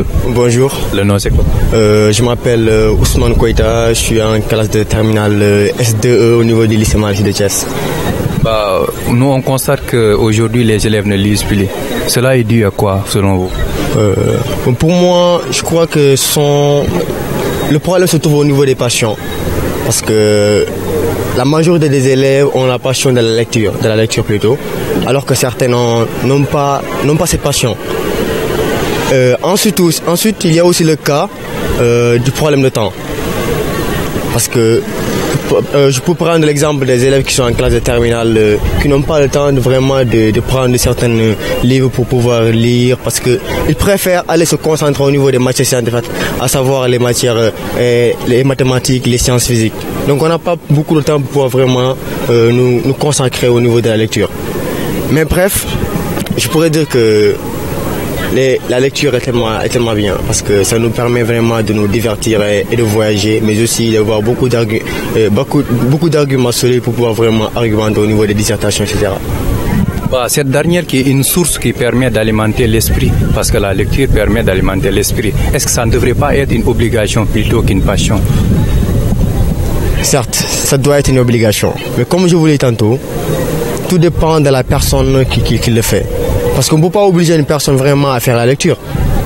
Bonjour. Bonjour. Le nom c'est quoi? Je m'appelle Ousmane Koïta, je suis en classe de terminale S2E au niveau du lycée Malick de Thiès. Nous on constate qu'aujourd'hui les élèves ne lisent plus. Cela est dû à quoi selon vous? Pour moi, je crois que le problème se trouve au niveau des passions. Parce que la majorité des élèves ont la passion de la lecture plutôt, alors que certains n'ont pas cette passion. Ensuite, il y a aussi le cas du problème de temps. Parce que je peux prendre l'exemple des élèves qui sont en classe de terminale, qui n'ont pas le temps de prendre certains livres pour pouvoir lire, parce qu'ils préfèrent aller se concentrer au niveau des matières scientifiques, à savoir les matières, les mathématiques, les sciences physiques. Donc on n'a pas beaucoup de temps pour pouvoir vraiment nous consacrer au niveau de la lecture. Mais bref, je pourrais dire que la lecture est tellement bien, parce que ça nous permet vraiment de nous divertir et de voyager, mais aussi d'avoir beaucoup d'arguments solides pour pouvoir vraiment argumenter au niveau des dissertations, etc. Cette dernière qui est une source qui permet d'alimenter l'esprit, parce que la lecture permet d'alimenter l'esprit. Est-ce que ça ne devrait pas être une obligation plutôt qu'une passion? Certes, ça doit être une obligation, mais comme je vous l'ai dit tantôt, tout dépend de la personne qui le fait. Parce qu'on ne peut pas obliger une personne vraiment à faire la lecture.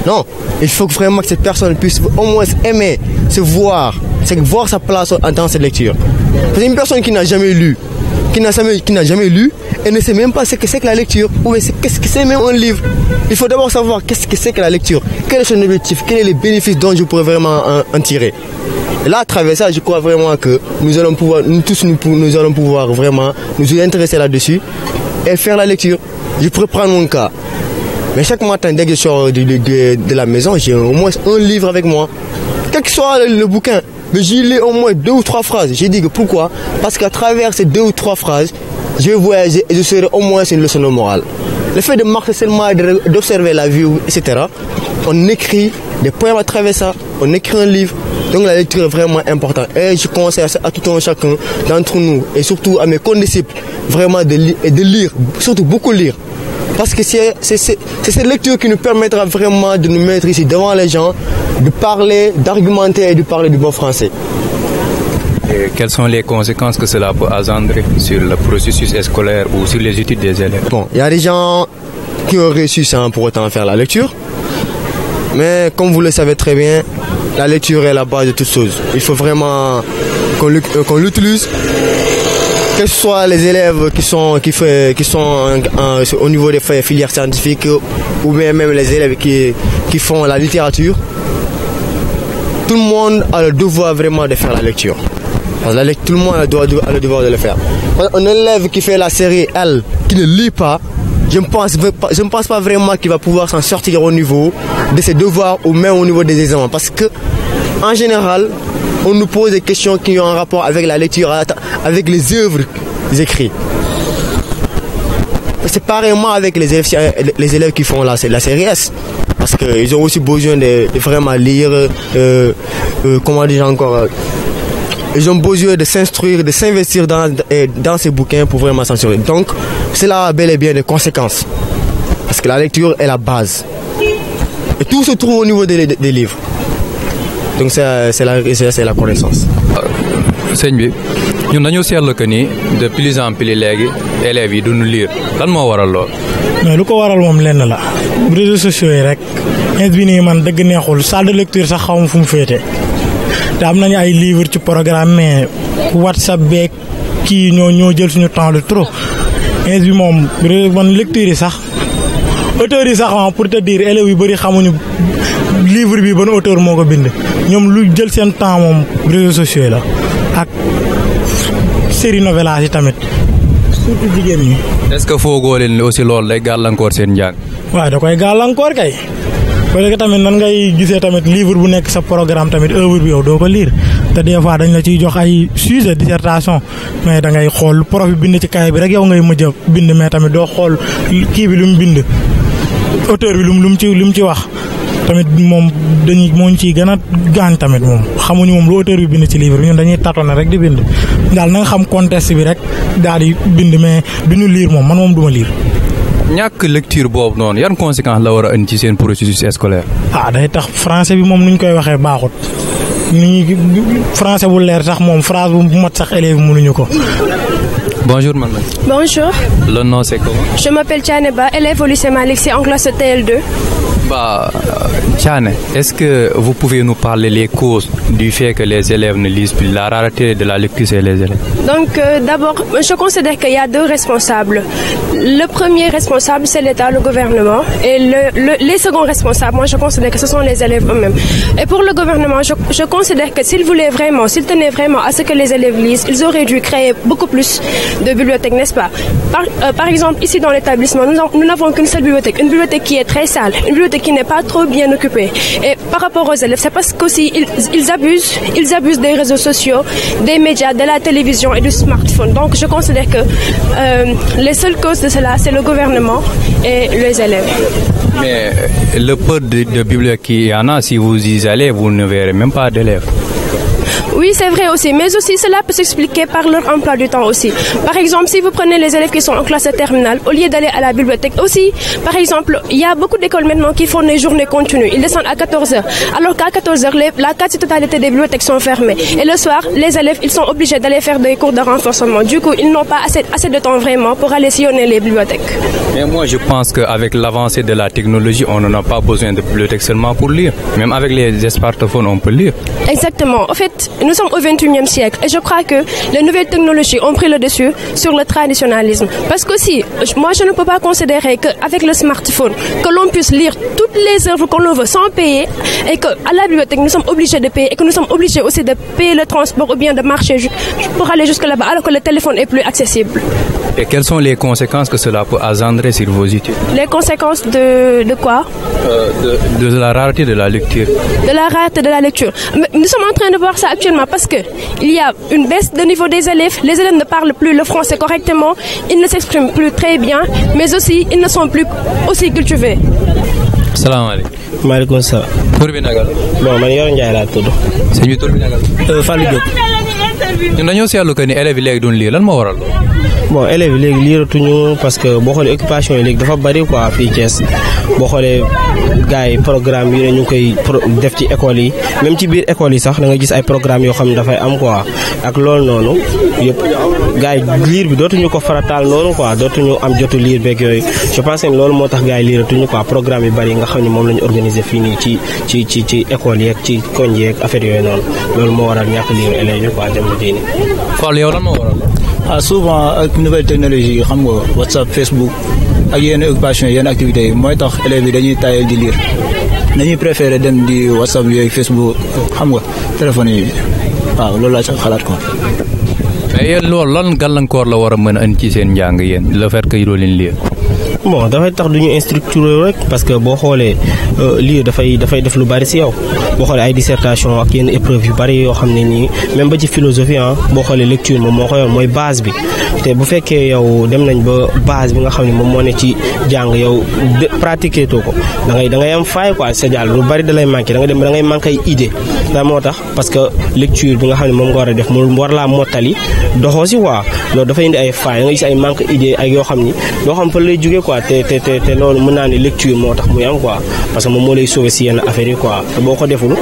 Non, il faut vraiment que cette personne puisse au moins aimer, voir sa place dans cette lecture. Parce qu'une personne qui n'a jamais lu, elle ne sait même pas ce que c'est que la lecture, ou qu'est-ce que c'est même un livre. Il faut d'abord savoir qu'est-ce que c'est que la lecture, quel est son objectif, quels sont les bénéfices dont je pourrais vraiment en tirer. Et là, à travers ça, je crois vraiment que nous allons pouvoir vraiment nous intéresser là-dessus et faire la lecture. Je pourrais prendre mon cas. Mais chaque matin, dès que je sors de la maison, j'ai au moins un livre avec moi. Quel que soit le bouquin, mais j'y lis au moins 2 ou 3 phrases. J'ai dit que pourquoi? Parce qu'à travers ces 2 ou 3 phrases, je vais voyager et je serai au moins une leçon de morale. Le fait de marcher seulement, d'observer la vie, etc. On écrit des poèmes à travers ça, on écrit un livre. Donc la lecture est vraiment importante. Et je conseille à tout un chacun d'entre nous, et surtout à mes condisciples, vraiment de lire, surtout beaucoup lire. Parce que c'est cette lecture qui nous permettra vraiment de nous mettre ici devant les gens, de parler, d'argumenter et de parler du bon français. Et quelles sont les conséquences que cela peut engendrer sur le processus scolaire ou sur les études des élèves? Bon, il y a des gens qui ont réussi sans pour autant faire la lecture. Mais comme vous le savez très bien, la lecture est la base de toutes choses. Il faut vraiment qu'on l'utilise. Que ce soit les élèves qui sont au niveau des filières scientifiques, ou même les élèves qui font la littérature, tout le monde a le devoir vraiment de faire la lecture. Tout le monde a le devoir de le faire. Un élève qui fait la série L, qui ne lit pas, je ne pense pas vraiment qu'il va pouvoir s'en sortir au niveau de ses devoirs ou même au niveau des examens. Parce que, en général, on nous pose des questions qui ont un rapport avec la lecture, avec les œuvres écrites. C'est pareillement avec les élèves qui font la série S. Parce qu'ils ont aussi besoin de vraiment lire, comment dire encore, ils ont besoin de s'instruire, de s'investir dans ces bouquins pour vraiment s'en sortir. Donc, cela a bel et bien des conséquences. Parce que la lecture est la base. Et tout se trouve au niveau des livres. Donc, c'est la connaissance. Sëñ bi ñun dañoo seetlu que ni de plus en plus léegi élèves yi duñu lire lan moo waral lool. mais lu ko waral moom lenn la réseaux sociaux yi rek ins bi nii man dëgg neexul salle de lecture sax xaw ma fu mu féete te am nañu ay livres ci programme mais WhatsApp beeg kii ñoo jël suñu temps de trop ins bi moom man lecture yi sax auteurs yi sax pour te dire élèves yu bëri xamuñu livre bi ban auteur moo ko bind ñoom lu jël seen temps moom réseaux sociaux la ak série novelas yi tamit surtout jigéen ñi. est-ce que foogoo leen aussi loolu day gàllankoor seen njàng. waaw da koy gàllankoor kay parce que tamit nan ngay gisee tamit livre bu nekk sa programme tamit œuvre bi yow doo ko lire te des fois dañ la ciy jox ay sujet dissertation mais da ngay xool prof bi bind ci kaye bi rek yow ngay mujj a bind mais tamit doo xool kii bi lu mu bind auteur bi lu mu ci wax. tamit moom moo ñu ciy gën a gaañ tamit moom xamuñu moom lu auteur bi bind ci livre bi ñun dañuy tâtonner rek di bind daal na nga xam contexte bi rek daal di bind mais duñu lire moom man moom duma lire. ñàkk lecture boobu noonu yan conséquences la war a indi ci seen processus scolaire. day tax français bi moom nuñ koy waxee baaxut ni français bu leer sax moom phrase bu mat sax élèves mënuñu ko. Bonjour maman. Bonjour. Le nom c'est comment? Je m'appelle Tchaneba, élève au lycée Malick Sy en classe TL2. Tchane, est-ce que vous pouvez nous parler les causes du fait que les élèves ne lisent plus, la rareté de la lecture chez les élèves? Donc d'abord, je considère qu'il y a deux responsables. Le premier responsable, c'est l'État, le gouvernement. Et les seconds responsables, moi je considère que ce sont les élèves eux-mêmes. Et pour le gouvernement, je considère que s'il tenait vraiment à ce que les élèves lisent, ils auraient dû créer beaucoup plus de bibliothèques, n'est-ce pas? Par exemple, ici dans l'établissement, nous n'avons qu'une seule bibliothèque, une bibliothèque qui est très sale, une bibliothèque qui n'est pas trop bien occupée. Et par rapport aux élèves, c'est parce qu'aussi ils abusent des réseaux sociaux, des médias, de la télévision et du smartphone. Donc je considère que les seules causes de cela, c'est le gouvernement et les élèves. Mais le peu de bibliothèques qu'il y en a, si vous y allez, vous ne verrez même pas d'élèves. Oui, c'est vrai aussi, mais aussi cela peut s'expliquer par leur emploi du temps aussi. Par exemple, si vous prenez les élèves qui sont en classe terminale, au lieu d'aller à la bibliothèque aussi, par exemple, il y a beaucoup d'écoles maintenant qui font des journées continues. Ils descendent à 14h, alors qu'à 14h, la quasi-totalité des bibliothèques sont fermées. Et le soir, les élèves, ils sont obligés d'aller faire des cours de renforcement. Du coup, ils n'ont pas assez de temps vraiment pour aller sillonner les bibliothèques. Mais moi, je pense qu'avec l'avancée de la technologie, on n'en a pas besoin de bibliothèques seulement pour lire. Même avec les smartphones, on peut lire. Exactement. En fait, nous sommes au XXIe siècle et je crois que les nouvelles technologies ont pris le dessus sur le traditionnalisme. Parce qu'aussi, moi je ne peux pas considérer qu'avec le smartphone, que l'on puisse lire toutes les œuvres qu'on veut sans payer et qu'à la bibliothèque nous sommes obligés de payer et que nous sommes obligés aussi de payer le transport ou bien de marcher pour aller jusque là-bas alors que le téléphone est plus accessible. Et quelles sont les conséquences que cela peut engendrer sur vos études? Les conséquences de quoi? De la rareté de la lecture. De la rareté de la lecture. Nous sommes en train de voir ça actuellement parce qu'il y a une baisse de niveau des élèves. Les élèves ne parlent plus le français correctement, ils ne s'expriment plus très bien, mais aussi ils ne sont plus aussi cultivés. Salam alaikum. Maaleykum salaam. Tur bi naka la. Bon man Yoro Ndiaye laa tudd. Sëñ bi tur bi naka la. Fallou Diop. ñun dañoo seetlu que ni élèves yi léegi duñ lire lan moo waral. Bon élèves yi léegi liiratuñu parce que boo xoolee occupation yi léegi dafa bari quoi fii Thiès boo xoolee gars yi programme yi ñu koy def ci école yi même ci biir école yi sax da nga gis ay programme yoo xam ne dafay am quoi ak loolu noonu yëpp gars yi liir bi dootuñu ko farataal noonu quoi dootuñu am jotu liir beeg yooyu je pense que loolu moo tax gars yi liiratuñu quoi programme yi bari nga xam ne moom la ñu organiser fii nii ci école yeeg ci koñ yeeg affaire yooyu noonu loolu moo waral ñàkk liir élèves yi quoi jamono jii nii. Fall yow lan moo waral. Souvent ak nouvelle technologie xam nga WhatsApp Facebook ak yenn occupation yenn activités yi mooy tax élèves yi dañuy tayal di lire dañuy préférer dem di WhatsApp yooyu Facebook xam nga téléphone yi waaw loolu laa ci xalaat ko. mais yéen loolu lan gàllankoor la war a mën a indi ci seen njàng yéen le fait que doo leen lire. bon dafay tax du ñu instructeur rek parce que boo xoolee lire dafay def lu bari ci yow boo xoolee ay dissertation ak yenn épreuve yu bari yoo xam ne nii même ba ci philosophie boo xoolee lecture moom moo ko yor mooy base bi te bu fekkee yow dem nañ ba base bi nga xam ne moom moo ne ci jàng yow pratiquer too ko da ngay am faay quoi sa jàll lu bari da lay manqué da ngay manqué ay idée da moo tax parce que lecture bi nga xam ne moom nga war a def mu war laa mottali doxoo ci quoi loolu dafay indi ay faay da nga gis ay manque idée ak yoo xam ni doo xam fa lay jógee quoi te loolu mën naa ne lecture moo tax muy am quoi parce que moom moo lay sauver ci yenn affaires yi quoi te boo ko deful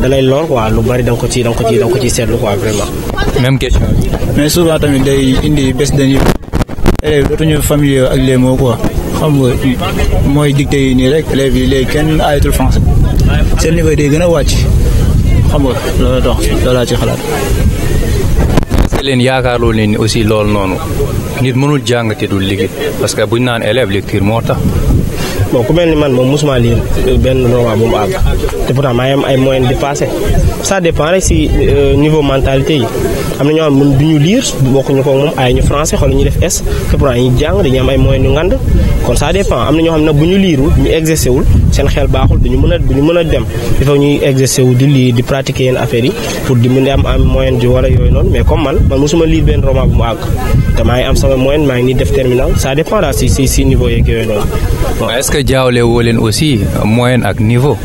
da lay lor quoi lu bari da nga ko ci seetlu quoi vraiment. même question. mais souvent tamit day indi baisse de niveau élèves dootuñu familier ak les mots quoi xam nga mooy dictée yi nii rek élèves yi léegi kenn ayatul français seen niveau day gën a wàcc xam nga loolu tax loolu laa ci xalaat. leen yaakaarloo leen ni aussi loolu noonu nit mënul jàng te du liggéey parce que buñ naan élève lecture moo tax. bon ku mel ni man moom mosuma lire benn roman bu mu àgg te pourtant maa ngi am ay moyens de passer ça dépend rek si niveau mentalité yi am na ñoo xam ne du ñu lire bokkuñu ko moom ay ñu français xool ñu def S te pourtant ñu jàng dañuy am ay moyens yu ngand kon ça dépend am na ñoo xam ne bu ñu liirul ñu exercer wul seen xel baaxul duñu mën a dem il faut ñuy exercer wu di lire di pratiquer yenn affaires yi pour di mën a am moyen di wala yooyu noonu mais comme man mosuma lire benn roman bu mu àgg te maa ngi am sama moyen maa ngi nii def terminal ça dépend daal si niveau yeeg yooyu noonu. est-ce que jaawle woo leen aussi moyenne ak niveau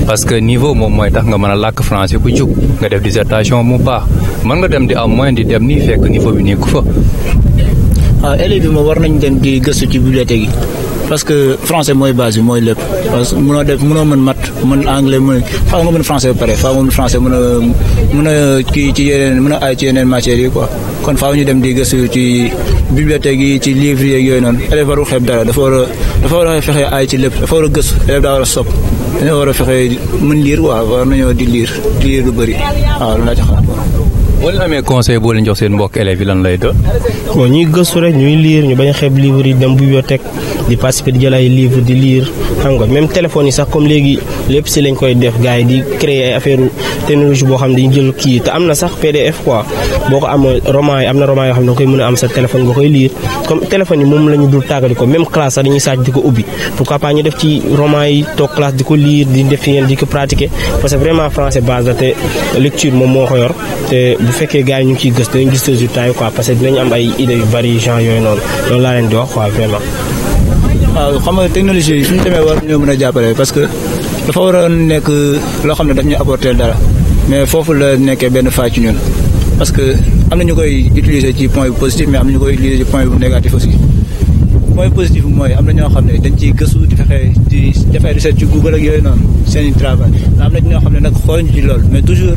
parce que niveau moom mooy tax nga mën a làkk français bu jub nga def dissertation mu baax mën nga dem di am moyen di dem nii fekk niveau bi nekku fa. élèves bi moom war nañ dem di gëstu ci bibliothèque yi parce que français mooy base bi mooy lépp parce que mënoo mën mat mën anglais faaw nga mën français ba pare faaw nga mën français mën a kii ci yeneen mën a ay ci yeneen matières yi quoi kon faaw ñu dem di gëstu ci bibliothèque yi ci livres yeeg yooyu noonu élève warul xeeb dara dafa war a fexe ay ci lépp dafa war a gëstu élève daa war a sopp dañoo war a fexe mën lire waaw war nañoo di lire lu bëri waaw loolu laa ci xalaat. boo leen amee conseil boo leen jox seen mbokk élèves yi lan lay doon. bon ñuy gëstu rek ñuy lire ñu bañ a xeeb livre yi dem bibliothèque di participer di jël ay livre di lire xam nga même téléphone yi sax comme léegi lépp si lañ koy def gars yi di créer ay affaire technologie boo xam ne dañu jël kii te am na sax PDF quoi boo ko am roman yi am na roman yoo xam ne da nga koy mën a am sa téléphone nga koy lire comme téléphone yi moom la ñu dul tàggali ko même classe sax dañuy sàcc di ko ubbi pourquoi pas ñu def ci roman yi toog classe di ko lire di def yéen di ko pratiquer parce que vraiment français base la te lecture moom moo ko yor te bu fekkee gars yi ñu ngi ciy gëstu dañu gis résultat yi quoi parce que dinañ am ay idées yu bari genre yooyu noonu loolu laa leen di wax quoi vraiment. waaw xam nga technologie yi fi ñu demee war ñoo mën a jàppale parce que dafa war a nekk loo xam ne daf ñu apporter dara mais foofu la nekkee benn faay ci ñun parce que am na ñu koy utiliser ci point bu positif mais am na ñu koy utiliser ci point bu négatif aussi. point positif bi mooy am na ñoo xam ne dañ ciy gëstu di fexe di defee recherche ci Google ak yooyu noonu seen i travail am na ñoo xam ne nag xooluñu ci loolu mais toujours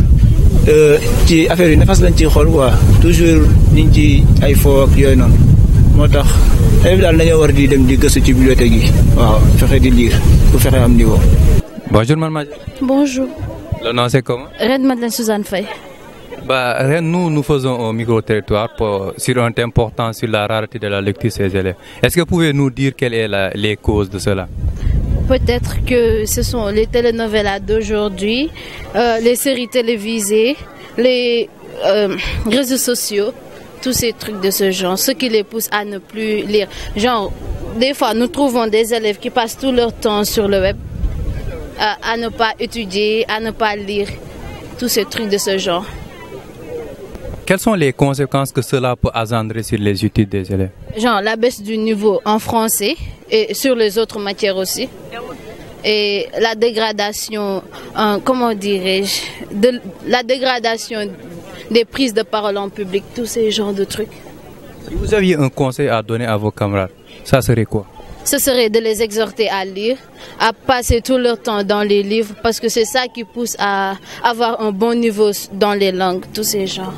ci affaire yi nefas lañ ciy xool quoi toujours ñu ngi ci ay fo ak yooyu noonu moo tax élèves daal dañoo war di dem di gëstu ci bibliothèque yi waaw fexe di lire pour fexe am niveau. Bonjour Maman. Bonjour. Le nom c'est comment? Reine Madeleine Suzanne Faye. Reine, nous faisons un micro-territoire sur un thème portant sur la rareté de la lecture chez les élèves. Est-ce que vous pouvez nous dire quelles sont les causes de cela? Peut-être que ce sont les telenovelas d'aujourd'hui, les séries télévisées, les réseaux sociaux, tous ces trucs de ce genre, ce qui les pousse à ne plus lire. Genre, des fois, nous trouvons des élèves qui passent tout leur temps sur le web à ne pas étudier, à ne pas lire, tous ces trucs de ce genre. Quelles sont les conséquences que cela peut engendrer sur les études des élèves? Genre la baisse du niveau en français et sur les autres matières aussi. Et la dégradation, comment dirais-je, la dégradation des prises de parole en public, tous ces genres de trucs. Si vous aviez un conseil à donner à vos camarades, ça serait quoi? Ce serait de les exhorter à lire, à passer tout leur temps dans les livres, parce que c'est ça qui pousse à avoir un bon niveau dans les langues, tous ces genres.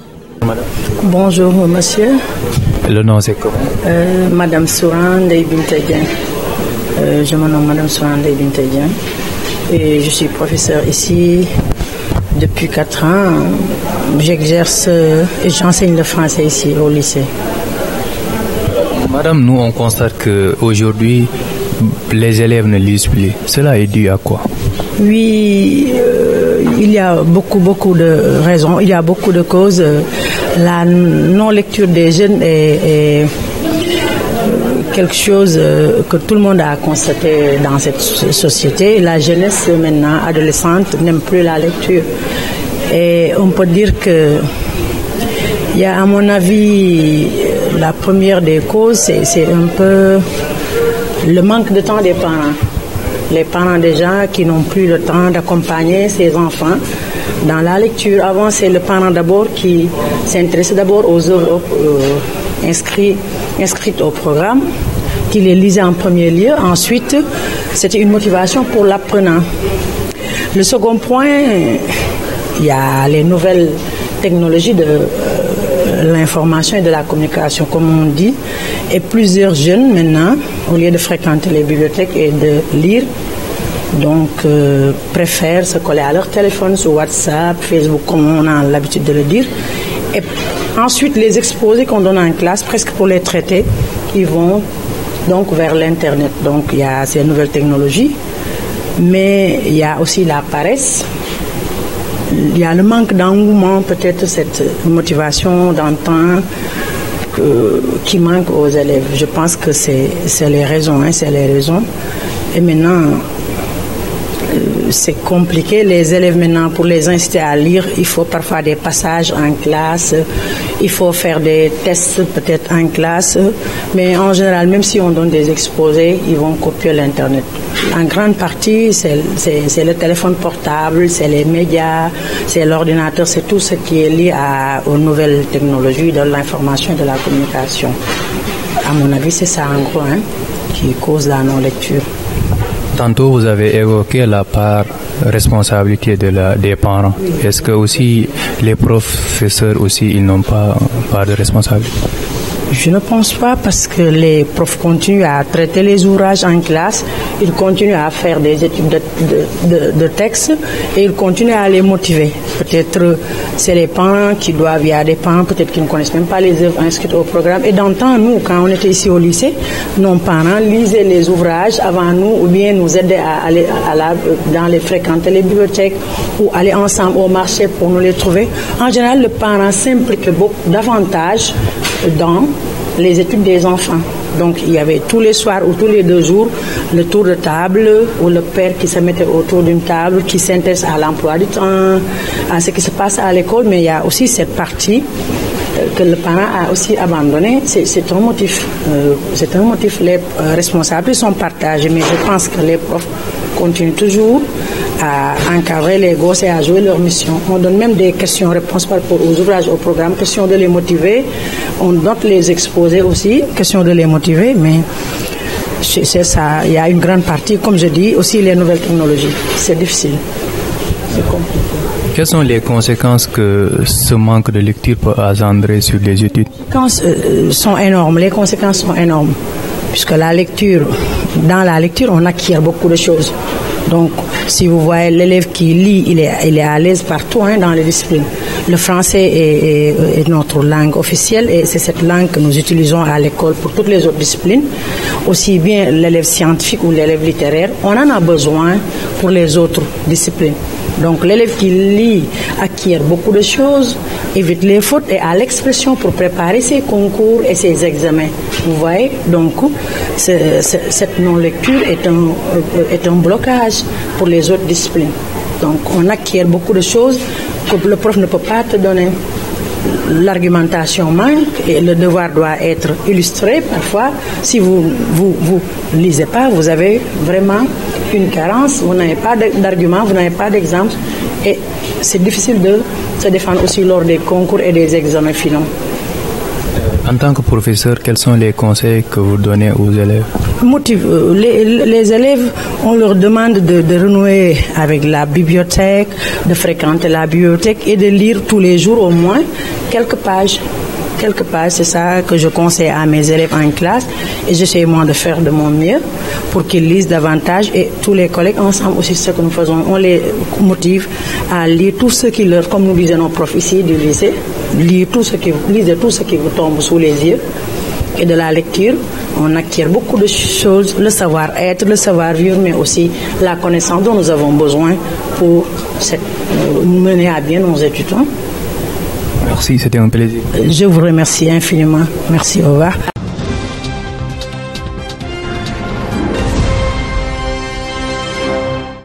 Madame. Bonjour monsieur. Le nom c'est comment? Madame Souran Ndeye Binta Dieng. Je me nomme Madame Souran Ndeye Binta Dieng et je suis professeure ici depuis 4 ans. J'exerce et j'enseigne le français ici au lycée. Madame, nous on constate qu'aujourd'hui les élèves ne lisent plus. Cela est dû à quoi? Oui, il y a beaucoup de raisons, il y a beaucoup de causes. La non-lecture des jeunes est quelque chose que tout le monde a constaté dans cette société. La jeunesse maintenant, adolescente, n'aime plus la lecture. Et on peut dire que il y a, à mon avis, la première des causes, c'est un peu le manque de temps des parents. Les parents déjà qui n'ont plus le temps d'accompagner ses enfants dans la lecture. Avant, c'est le parent d'abord qui s'intéressait d'abord aux œuvres inscrites au programme, qui les lisait en premier lieu. Ensuite, c'était une motivation pour l'apprenant. Le second point, il y a les nouvelles technologies de l'information et de la communication, comme on dit. Et plusieurs jeunes maintenant, au lieu de fréquenter les bibliothèques et de lire, donc préfèrent se coller à leur téléphone sur WhatsApp, Facebook, comme on a l'habitude de le dire. Et ensuite, les exposés qu'on donne en classe, presque pour les traiter, ils vont donc vers l'Internet. Donc il y a ces nouvelles technologies, mais il y a aussi la paresse. Il y a le manque d'engouement, peut-être cette motivation d'antan qui manque aux élèves. Je pense que c'est les raisons, c'est les raisons. Et maintenant, c'est compliqué. Les élèves maintenant, pour les inciter à lire, il faut parfois des passages en classe, il faut faire des tests peut-être en classe, mais en général, même si on donne des exposés, ils vont copier l'Internet. En grande partie, c'est le téléphone portable, c'est les médias, c'est l'ordinateur, c'est tout ce qui est lié aux nouvelles technologies de l'information et de la communication. À mon avis, c'est ça en gros. qui causent la non-lecture. Tantôt, vous avez évoqué la part responsabilité des parents. Est-ce que aussi les professeurs aussi, ils n'ont pas part de responsabilité? Je ne pense pas parce que les profs continuent à traiter les ouvrages en classe, ils continuent à faire des études de texte et ils continuent à les motiver. Peut-être c'est les parents qui doivent, il y a des parents peut-être qui ne connaissent même pas les œuvres inscrites au programme. Et dans le temps, nous, quand on était ici au lycée, nos parents lisaient les ouvrages avant nous ou bien nous aidaient à aller fréquenter les bibliothèques ou aller ensemble au marché pour nous les trouver. En général, le parent s'implique beaucoup davantage dans les études des enfants. Donc il y avait tous les soirs ou tous les 2 jours le tour de table où le père qui se mettait autour d'une table, qui s'intéresse à l'emploi du temps, à ce qui se passe à l'école, mais il y a aussi cette partie que le parent a aussi abandonné. C'est un motif. Les responsables sont partagés, mais je pense que les profs continuent toujours à encadrer les gosses et à jouer leur mission. On donne même des questions-réponses par rapport aux ouvrages, au programme, question de les motiver. On note les exposés aussi, question de les motiver, mais c'est ça. Il y a une grande partie, comme je dis, aussi les nouvelles technologies. C'est difficile. C'est compliqué. Quelles sont les conséquences que ce manque de lecture peut engendrer sur les études? Les conséquences sont énormes. Les conséquences sont énormes. Puisque dans la lecture, on acquiert beaucoup de choses. Donc, si vous voyez l'élève qui lit, il est à l'aise partout dans les disciplines. Le français est notre langue officielle et c'est cette langue que nous utilisons à l'école pour toutes les autres disciplines. Aussi bien l'élève scientifique ou l'élève littéraire, on en a besoin pour les autres disciplines. Donc, l'élève qui lit acquiert beaucoup de choses, évite les fautes et a l'expression pour préparer ses concours et ses examens. Vous voyez, donc, cette non-lecture est un blocage pour les autres disciplines. Donc, on acquiert beaucoup de choses que le prof ne peut pas te donner. L'argumentation manque et le devoir doit être illustré parfois. Si vous lisez pas, vous avez vraiment une carence, vous n'avez pas d'argument, vous n'avez pas d'exemple et c'est difficile de se défendre aussi lors des concours et des examens finaux. En tant que professeur, quels sont les conseils que vous donnez aux élèves? Les élèves, on leur demande de renouer avec la bibliothèque, de fréquenter la bibliothèque et de lire tous les jours au moins quelques pages. Quelques pages, c'est ça que je conseille à mes élèves en classe et j'essaie moi de faire de mon mieux pour qu'ils lisent davantage et tous les collègues ensemble aussi ce que nous faisons, on les motive à lire tout ce qui leur, comme nous disaient nos profs ici du lycée, lisez tout ce qui vous tombe sous les yeux. Et de la lecture, on acquiert beaucoup de choses, le savoir-être, le savoir-vivre, mais aussi la connaissance dont nous avons besoin pour mener à bien nos études. Merci, c'était un plaisir. Je vous remercie infiniment. Merci, au revoir.